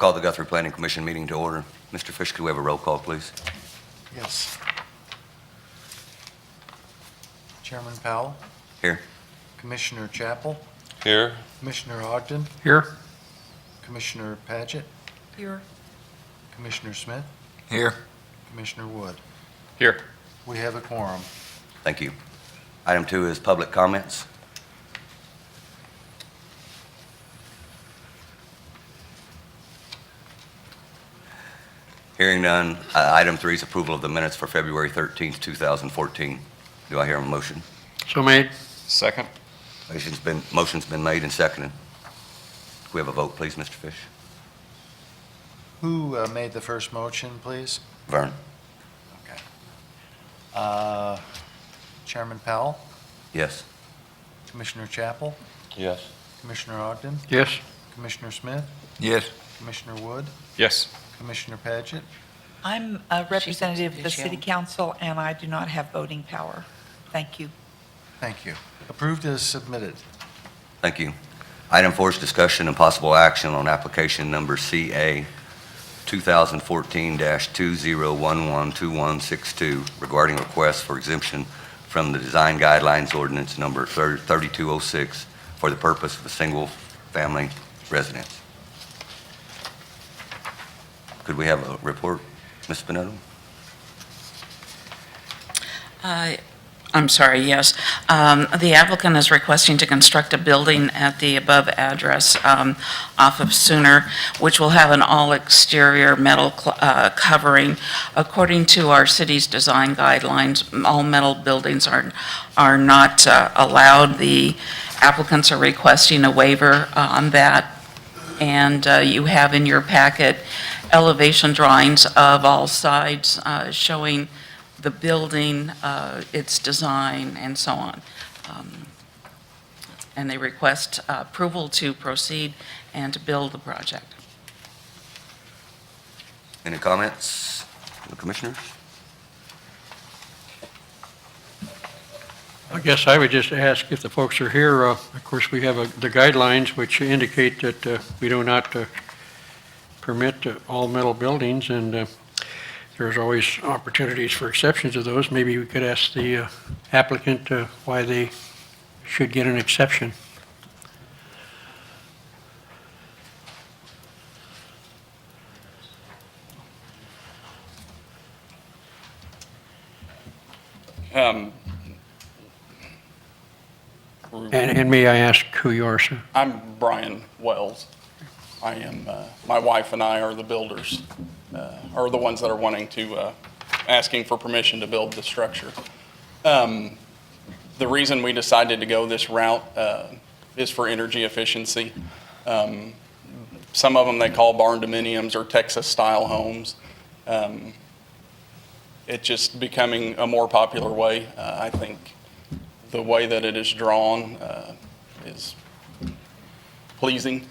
call the Guthrie Planning Commission meeting to order. Mr. Fish, could we have a roll call, please? Yes. Chairman Powell, Here. Commissioner Chapel, Here. Commissioner Ogden, Here. Commissioner Paget, Here. Commissioner Smith, Here. Commissioner Wood. Here. We have a quorum. Thank you. Item 2 is public comments. Hearing none. Item 3 is approval of the minutes for February 13th, 2014. Do I hear a motion? So made. Second. Motion's been made and seconded. Could we have a vote, please, Mr. Fish? Who made the first motion, please? Vern? Okay. Chairman Powell, Yes. Commissioner Chapel, Yes. Commissioner Ogden, Yes. Commissioner Smith, Yes. Commissioner Wood, Yes. Commissioner Paget. I'm a representative of the city council, and I do not have voting power. Thank you. Thank you. Approved as submitted. Thank you. Item 4 is discussion and possible action on application number CA 2014-20112162 regarding requests for exemption from the Design Guidelines Ordinance number 3206 for the purpose of a single-family residence. Could we have a report, Ms. Spinetto? I'm sorry, yes. The applicant is requesting to construct a building at the above address off of Sooner, which will have an all-exterior metal covering. According to our city's design guidelines, all metal buildings are not allowed. The applicants are requesting a waiver on that, and you have in your packet elevation drawings of all sides showing the building, its design, and so on. And they request approval to proceed and to build the project. Any comments from the commissioners? I guess I would just ask if the folks are here, of course, we have the guidelines which indicate that we do not permit all metal buildings, and there's always opportunities for exceptions to those. Maybe we could ask the applicant why they should get an exception. And may I ask who you are, sir? I'm Brian Wells. I am, my wife and I are the builders, are the ones that are wanting to, asking for permission to build the structure. The reason we decided to go this route is for energy efficiency. Some of them they call barn dominiums or Texas-style homes. It's just becoming a more popular way. I think the way that it is drawn is pleasing.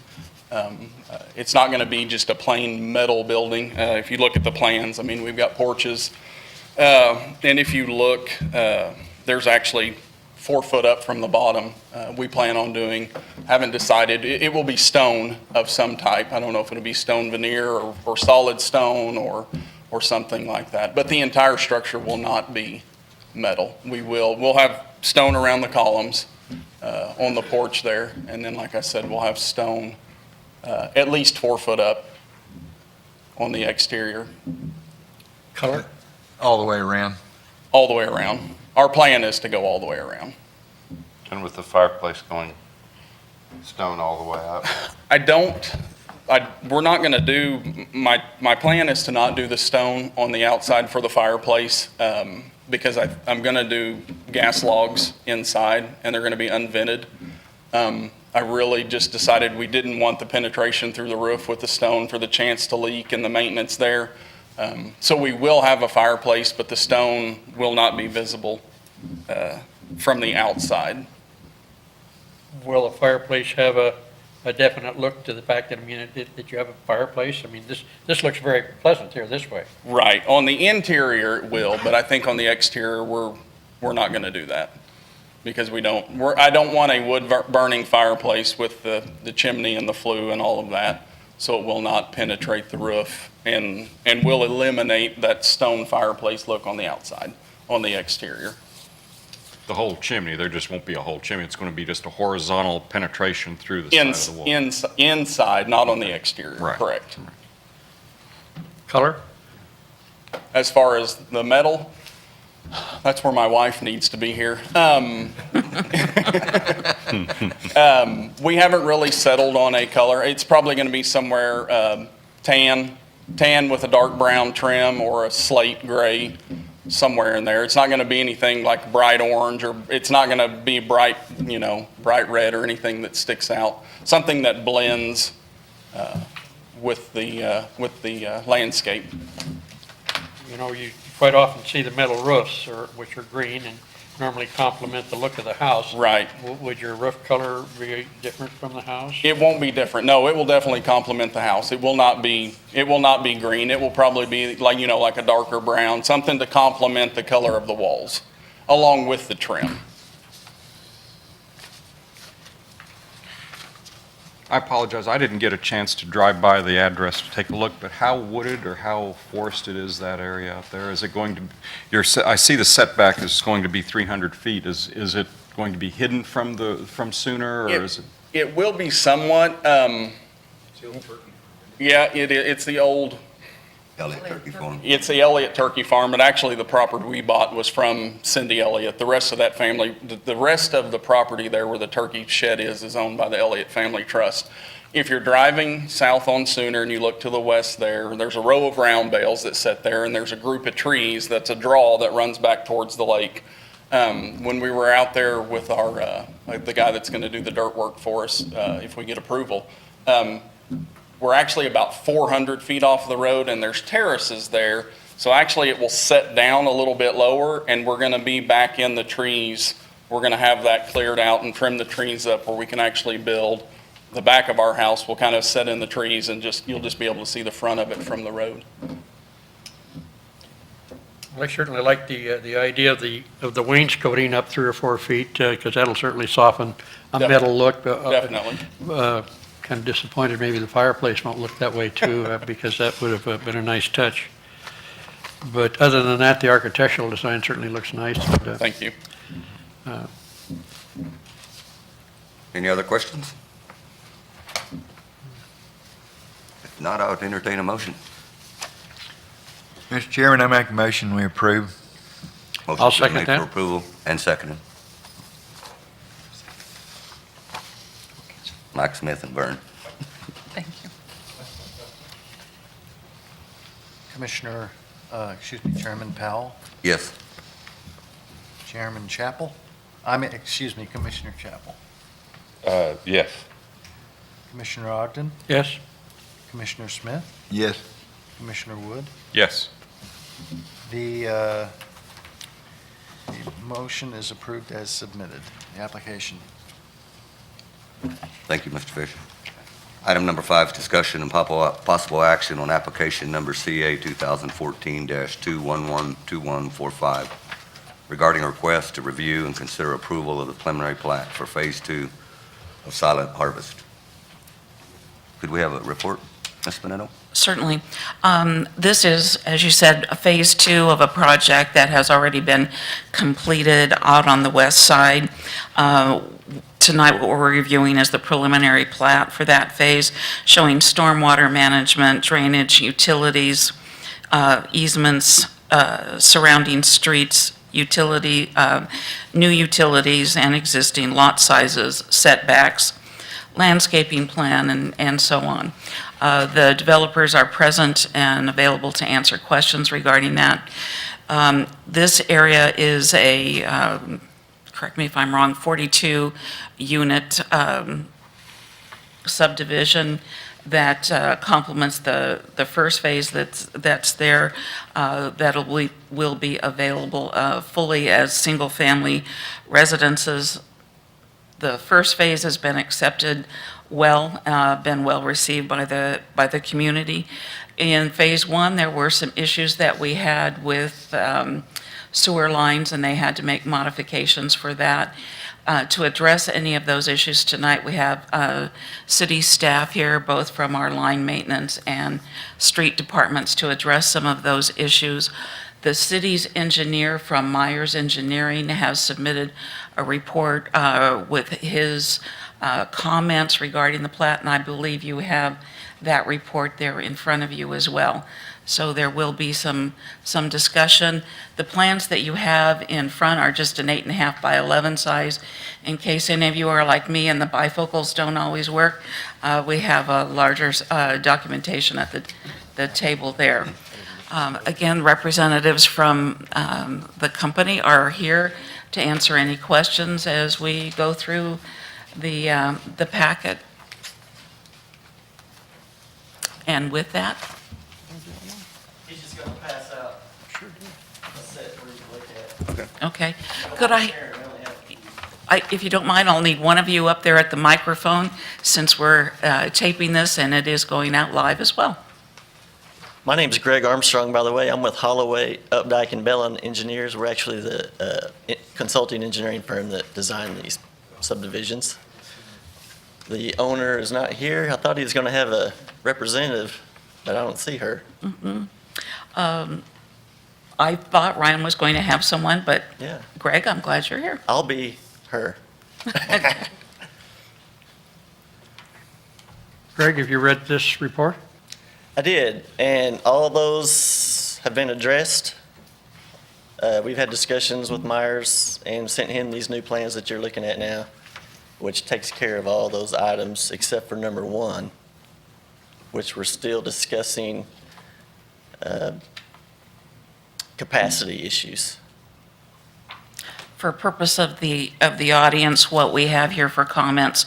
It's not going to be just a plain metal building. If you look at the plans, I mean, we've got porches. And if you look, there's actually 4 foot up from the bottom. We plan on doing, haven't decided, it will be stone of some type. I don't know if it'll be stone veneer or solid stone or something like that. But the entire structure will not be metal. We'll have stone around the columns on the porch there. And then, like I said, we'll have stone at least 4 foot up on the exterior. Color? All the way around. All the way around. Our plan is to go all the way around. And with the fireplace going stone all the way up? We're not going to do, my plan is to not do the stone on the outside for the fireplace because I'm going to do gas logs inside and they're going to be unvented. I really just decided we didn't want the penetration through the roof with the stone for the chance to leak and the maintenance there. So we will have a fireplace, but the stone will not be visible from the outside. Will the fireplace have a definite look to the fact that, I mean, that you have a fireplace? I mean, this looks very pleasant here this way. Right. On the interior it will, but I think on the exterior we're not going to do that. Because I don't want a wood burning fireplace with the chimney and the flue and all of that. so it will not penetrate the roof and will eliminate that stone fireplace look on the outside, on the exterior. The whole chimney, there just won't be a whole chimney. It's going to be just a horizontal penetration through the side of the wall. Inside, not on the exterior, Right. correct. Color? As far as the metal, that's where my wife needs to be here. We haven't really settled on a color. It's probably going to be somewhere tan with a dark brown trim or a slate gray, somewhere in there. It's not going to be anything like bright orange, or it's not going to be bright red or anything that sticks out. Something that blends with the landscape. You know, you quite often see the metal roofs, which are green and normally complement the look of the house. Right. Would your roof color be different from the house? It won't be different. No, it will definitely complement the house. It will not be green. It will probably be like a darker brown, something to complement the color of the walls, along with the trim. I apologize, I didn't get a chance to drive by the address to take a look, but how wooded or how forested is that area out there? Is it going to, I see the setback is going to be 300 feet. Is it going to be hidden from Sooner, or is it? It will be somewhat, yeah, it's the old, Elliott Turkey Farm. it's the Elliott Turkey Farm, but actually the property we bought was from Cindy Elliott. The rest of that family, the rest of the property there where the turkey shed is owned by the Elliott Family Trust. If you're driving south on Sooner and you look to the west there's a row of round bales that sit there, and there's a group of trees that's a draw that runs back towards the lake. When we were out there with the guy that's going to do the dirt work for us, if we get approval, we're actually about 400 feet off the road, and there's terraces there. So actually it will set down a little bit lower, and we're going to be back in the trees. We're going to have that cleared out and trim the trees up where we can actually build. The back of our house will kind of set in the trees, and you'll just be able to see the front of it from the road. I certainly like the idea of the wainscoting up 3 or 4 feet, because that'll certainly soften a metal look. Definitely. Kind of disappointed maybe the fireplace won't look that way too, because that would have been a nice touch. But other than that, the architectural design certainly looks nice. Thank you. Any other questions? If not, I would entertain a motion. Mr. Chairman, I make a motion we approve. Motion's I'll been second made that. for approval and seconded. Mike Smith and Vern. Thank you. Chairman Powell, Yes. Chairman Chapel, Commissioner Chapel, Yes. Commissioner Ogden, Yes? Commissioner Smith, Yes. Commissioner Wood. Yes. The motion is approved as submitted, the application. Thank you, Mr. Fisher. Item number 5 is discussion and possible action on application number CA 2014-2112145 regarding a request to review and consider approval of the preliminary plat for Phase 2 of Silent Harvest. Could we have a report, Ms. Spinetto? Certainly. This is, as you said, a Phase 2 of a project that has already been completed out on the west side. Tonight, what we're reviewing is the preliminary plat for that phase, showing stormwater management, drainage, utilities, easements, surrounding streets, new utilities and existing lot sizes, setbacks, landscaping plan, and so on. The developers are present and available to answer questions regarding that. This area is a, correct me if I'm wrong, 42-unit subdivision that complements the first phase that's there, will be available fully as single-family residences. The first phase has been accepted been well received by the community. In Phase 1, there were some issues that we had with sewer lines, and they had to make modifications for that. To address any of those issues tonight, we have city staff here, both from our line maintenance and street departments, to address some of those issues. The city's engineer from Myers Engineering has submitted a report with his comments regarding the plat, and I believe you have that report there in front of you as well. So there will be some discussion. The plans that you have in front are just an 8.5 by 11 size. In case any of you are like me and the bifocals don't always work, we have a larger documentation at the table there. Again, representatives from the company are here to answer any questions as we go through the packet. And with that, He's just gonna pass out. Sure do. A set for you to look at. okay, could I, Sharon, we only have- if you don't mind, I'll need one of you up there at the microphone since we're taping this and it is going out live as well. My name's Greg Armstrong, by the way. I'm with Holloway, Updike, and Bellin Engineers. We're actually the consulting engineering firm that designed these subdivisions. The owner is not here. I thought he was gonna have a representative, but I don't see her. I thought Ryan was going to have someone, but Yeah, Greg, I'm glad you're here. I'll be her. Greg, have you read this report? I did, and all those have been addressed. We've had discussions with Myers and sent him these new plans that you're looking at now, which takes care of all those items except for number 1, which we're still discussing capacity issues. For purpose of the audience, what we have here for comments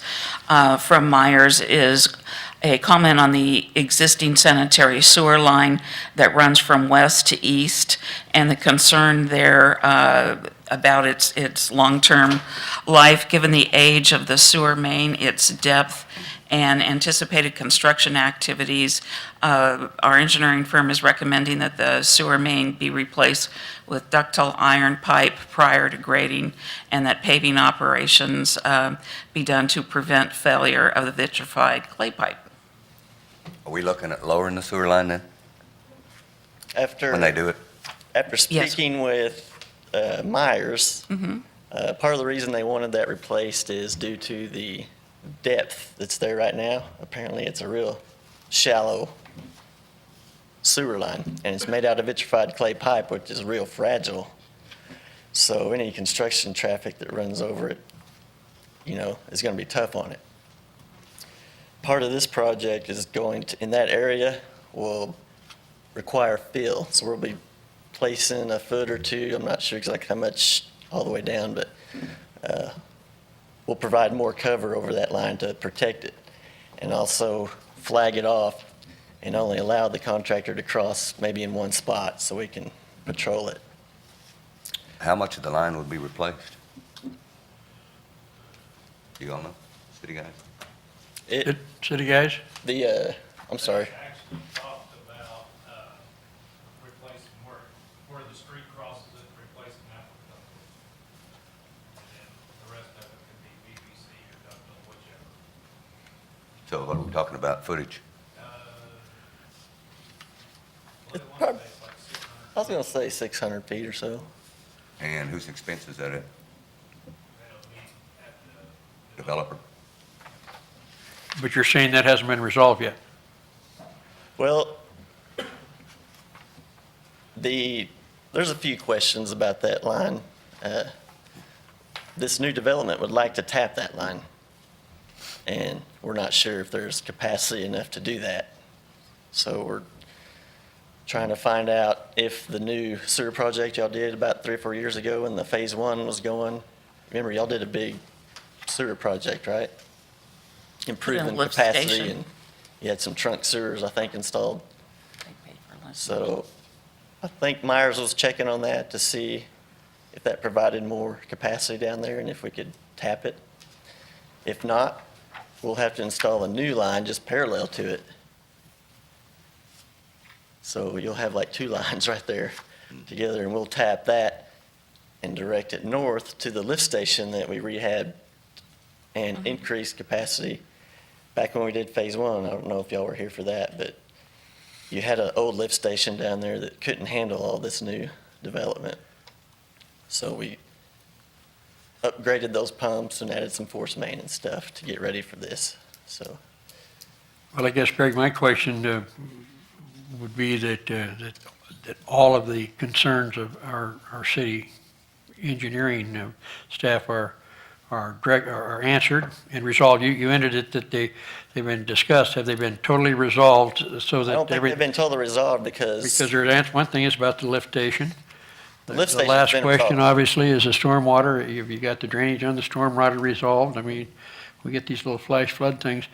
from Myers is a comment on the existing sanitary sewer line that runs from west to east, and the concern there about its long-term life, given the age of the sewer main, its depth, and anticipated construction activities. Our engineering firm is recommending that the sewer main be replaced with ductile iron pipe prior to grading, and that paving operations be done to prevent failure of the vitrified clay pipe. Are we looking at lowering the sewer line then, when they do it? After Yes. speaking with Myers, Mhm. part of the reason they wanted that replaced is due to the depth that's there right now. Apparently, it's a real shallow sewer line, and it's made out of vitrified clay pipe, which is real fragile. So any construction traffic that runs over it, is going to be tough on it. Part of this project is going to, in that area, will require fill. So we'll be placing a foot or two, I'm not sure exactly how much all the way down, but we'll provide more cover over that line to protect it, and also flag it off and only allow the contractor to cross maybe in one spot so we can patrol it. How much of the line would be replaced? You all know, city guys? City guys? I'm sorry. Actually talked about replacing where the street crosses it, replacing that with ductile. And then the rest of it could be PVC or ductile, whichever. So what are we talking about, footage? Well, they It's want to say it's like 600. I was going to say 600 feet or so. And whose expense is that at? That'll be at the Developer? But you're saying that hasn't been resolved yet? Well, there's a few questions about that line. This new development would like to tap that line, and we're not sure if there's capacity enough to do that. So we're trying to find out if the new sewer project y'all did about 3 or 4 years ago when the phase 1 was going, remember y'all did a big sewer project, right? Improving lift capacity, station. and you had some trunk sewers, I think, installed. They pay for less. So I think Myers was checking on that to see if that provided more capacity down there and if we could tap it. If not, we'll have to install a new line just parallel to it. So you'll have like 2 lines right there together, and we'll tap that and direct it north to the lift station that we rehabbed and increased capacity. Back when we did phase one, I don't know if y'all were here for that, but you had an old lift station down there that couldn't handle all this new development. So we upgraded those pumps and added some force main and stuff to get ready for this, so. Well, I guess, Greg, my question would be that all of the concerns of our city engineering staff are answered and resolved. You ended it that they've been discussed. Have they been totally resolved so that I don't think they've been totally resolved because one thing is about the lift station. the lift station's last been question, resolved. obviously, is the stormwater. Have you got the drainage on the stormwater resolved? I mean, we get these little flash flood things.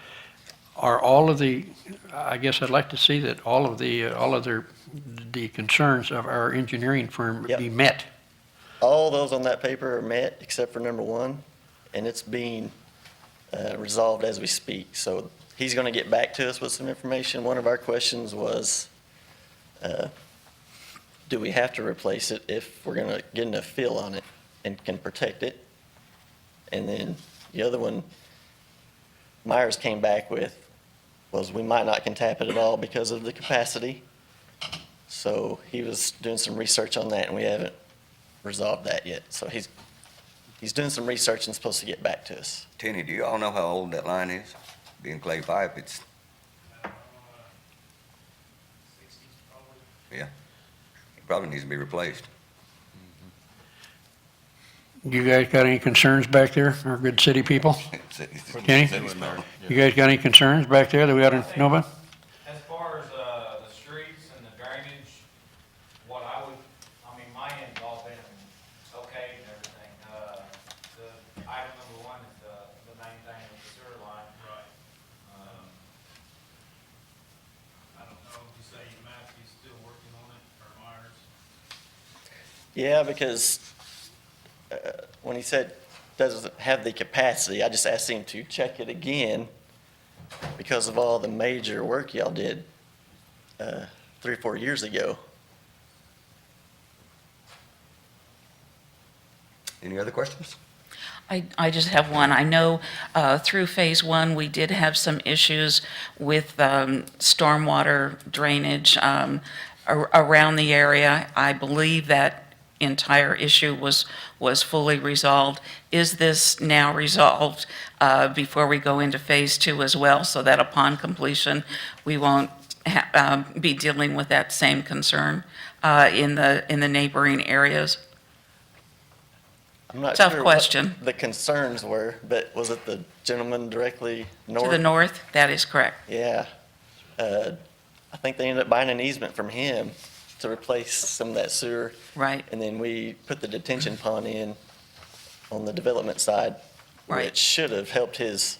Are all of the, I guess I'd like to see that all of the concerns of our engineering firm Yep. be met. All those on that paper are met except for number one, and it's being resolved as we speak. So he's going to get back to us with some information. One of our questions was, do we have to replace it if we're going to get enough fill on it and can protect it? And then the other one, Myers came back with, was we might not can tap it at all because of the capacity. So he was doing some research on that, and we haven't resolved that yet. So he's doing some research and supposed to get back to us. Tenny, do you all know how old that line is? Being clay pipe, it's, 60s probably. it probably needs to be replaced. You guys got any concerns back there, our good city people? Kenny? You guys got any concerns back there that we ought to know about? As far as the streets and the drainage, what I would, I mean, my end's all been okay and everything. The item number one is the main thing with the sewer line. Right. I don't know, you say Matthew's still working on it, or Myers? Yeah, because when he said doesn't have the capacity, I just asked him to check it again because of all the major work y'all did 3 or 4 years ago. Any other questions? I just have one. I know through phase one, we did have some issues with stormwater drainage around the area. I believe that entire issue was fully resolved. Is this now resolved before we go into phase two as well, so that upon completion, we won't be dealing with that same concern in the neighboring areas? I'm not Tough sure question. what the concerns were, but was it the gentleman directly north? To the north, that is correct. Yeah. I think they ended up buying an easement from him to replace some of that sewer. Right. And then we put the detention pond in on the development side, Right. which should have helped his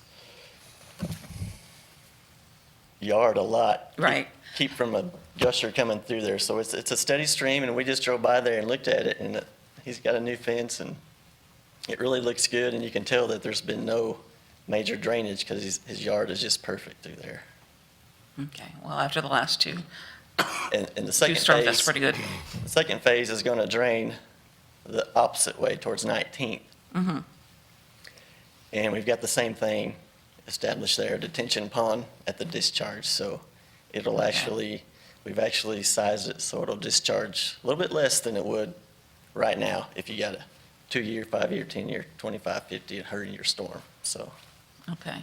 yard a lot. Right. Keep from a gusher coming through there. So it's a steady stream, and we just drove by there and looked at it, and he's got a new fence, and it really looks good, and you can tell that there's been no major drainage because his yard is just perfect through there. Okay, well, after the last two And the two second storms, that's phase, pretty good. the second phase is going to drain the opposite way towards 19th. Mm-hmm. And we've got the same thing established there, detention pond at the discharge. So it'll Okay. we've actually sized it so it'll discharge a little bit less than it would right now if you got a 2-year, 5-year, 10-year, 25, 50, and 100-year storm. So Okay.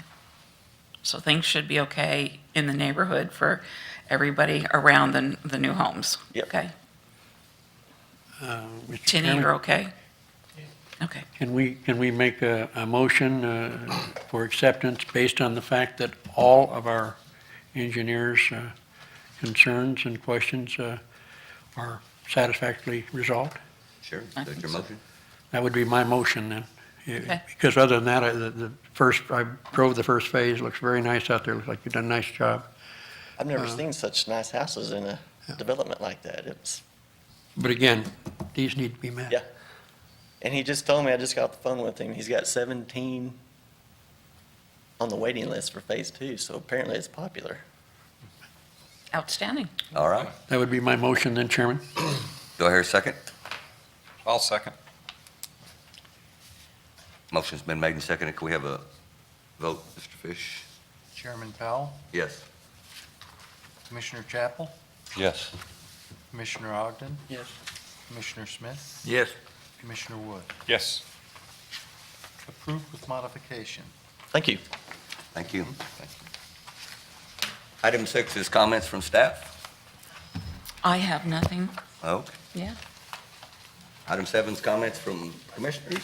So things should be okay in the neighborhood for everybody around the new homes? Yep. Okay. Mr. Tinny, Chairman, you're okay? Okay. Can we make a motion for acceptance based on the fact that all of our engineers' concerns and questions are satisfactorily resolved? Sure, I that's think your so. motion? That would be my motion then. Okay. Because other than that, I drove the first phase, looks very nice out there, looks like you've done a nice job. I've never seen such nice houses in a development like that. But again, these need to be met. Yeah. And he just told me, I just got off the phone with him, he's got 17 on the waiting list for phase 2, so apparently it's popular. Outstanding. All right. That would be my motion then, Chairman. Do I hear a second? I'll second. Motion's been made and seconded. Can we have a vote, Mr. Fish? Chairman Powell, Yes. Commissioner Chapel, Yes. Commissioner Ogden, Yes. Commissioner Smith, Yes. Commissioner Wood. Yes. Approved with modification. Thank you. Thank you. Item 6 is comments from staff. I have nothing. Okay. Yeah. Item 7 is comments from commissioners.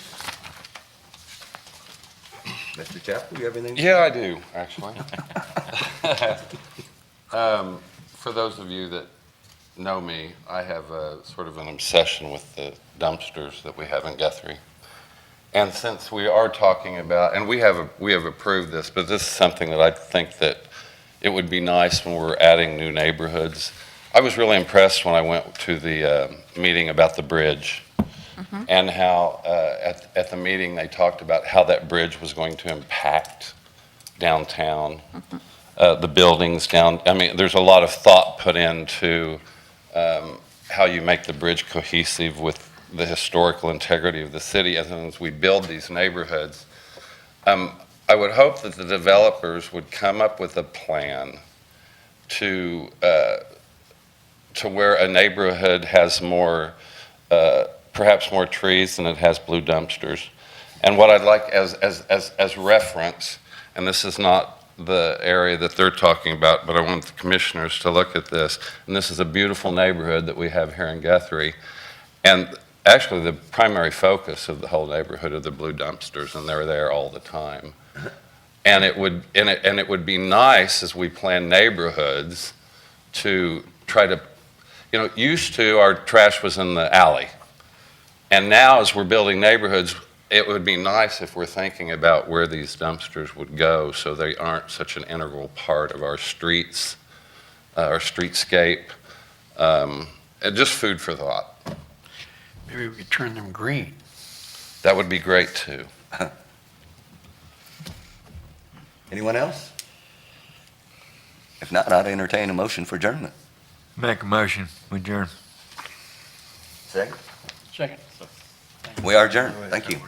Mr. Chapel, you have anything? Yeah, I do, actually. For those of you that know me, I have a sort of an obsession with the dumpsters that we have in Guthrie. And since we are talking about, and we have approved this, but this is something that I think that it would be nice when we're adding new neighborhoods. I was really impressed when I went to the meeting about the bridge and how at the meeting they talked about how that bridge was going to impact downtown, the buildings down. I mean, there's a lot of thought put into how you make the bridge cohesive with the historical integrity of the city as we build these neighborhoods. I would hope that the developers would come up with a plan to where a neighborhood has more, perhaps more trees than it has blue dumpsters. And what I'd like as reference, and this is not the area that they're talking about, but I want the commissioners to look at this. And this is a beautiful neighborhood that we have here in Guthrie. And actually, the primary focus of the whole neighborhood are the blue dumpsters, and they're there all the time. And it would be nice as we plan neighborhoods to try to, you know, used to our trash was in the alley. And now as we're building neighborhoods, it would be nice if we're thinking about where these dumpsters would go so they aren't such an integral part of our streets, our streetscape, and just food for thought. Maybe we could turn them green. That would be great too. Anyone else? If not, I'd entertain a motion for adjournment. Make a motion, we adjourn. Second. Second. We are adjourned. Thank you.